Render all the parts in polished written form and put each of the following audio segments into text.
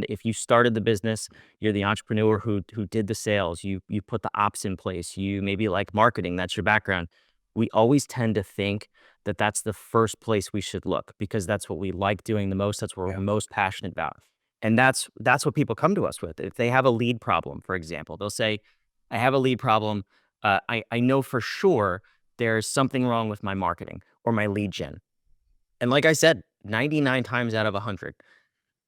if you started the business, you're the entrepreneur who did the sales, you put the ops in place, you maybe like marketing, that's your background. We always tend to think that that's the first place we should look because that's what we like doing the most, that's what we're Yeah. most passionate about. And that's what people come to us with. If they have a lead problem, for example, they'll say, "I have a lead problem. I know for sure there's something wrong with my marketing or my lead gen." And like I said, 99 times out of 100,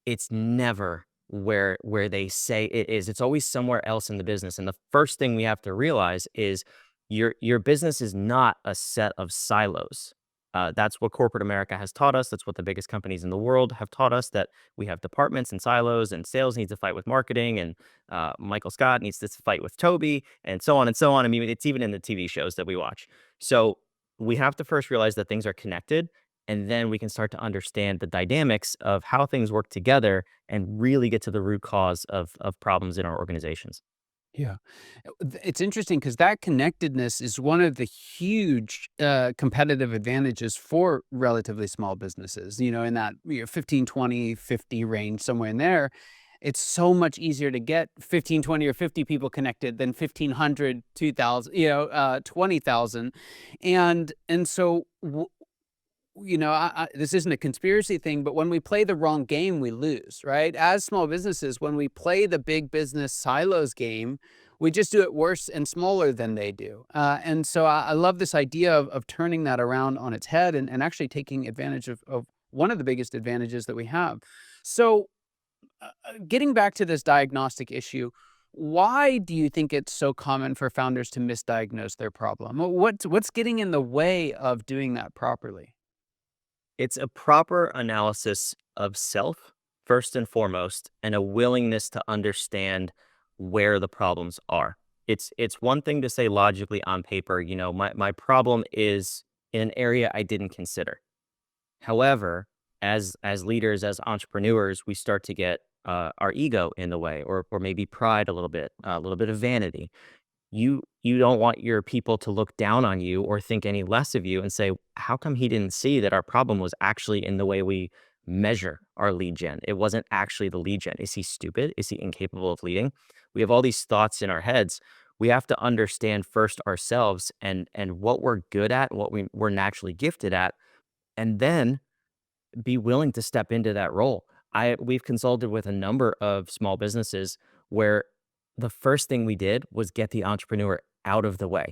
it's never where they say it is. It's always somewhere else in the business. And the first thing we have to realize is your business is not a set of silos. That's what corporate America has taught us. That's what the biggest companies in the world have taught us, that we have departments and silos, and sales needs to fight with marketing, and Michael Scott needs to fight with Toby, and so on and so on. I mean, it's even in the TV shows that we watch. So we have to first realize that things are connected, and then we can start to understand the dynamics of how things work together and really get to the root cause of problems in our organizations. Yeah. It's interesting because that connectedness is one of the huge, competitive advantages for relatively small businesses, in that, 15, 20, 50 range, somewhere in there. It's so much easier to get 15, 20, or 50 people connected than 1,500, 2,000, 20,000. And so this isn't a conspiracy thing, but when we play the wrong game, we lose, right? As small businesses, when we play the big business silos game, we just do it worse and smaller than they do. And so I love this idea of turning that around on its head and actually taking advantage of one of the biggest advantages that we have. So, getting back to this diagnostic issue, why do you think it's so common for founders to misdiagnose their problem? What's getting in the way of doing that properly? It's a proper analysis of self, first and foremost, and a willingness to understand where the problems are. It's one thing to say logically on paper, my problem is in an area I didn't consider. However, as leaders, as entrepreneurs, we start to get our ego in the way, or maybe pride a little bit of vanity. You don't want your people to look down on you or think any less of you and say, "How come he didn't see that our problem was actually in the way we measure our lead gen? It wasn't actually the lead gen. Is he stupid? Is he incapable of leading?" We have all these thoughts in our heads. We have to understand first ourselves and what we're good at, what we're naturally gifted at, and then be willing to step into that role. We've consulted with a number of small businesses where the first thing we did was get the entrepreneur out of the way.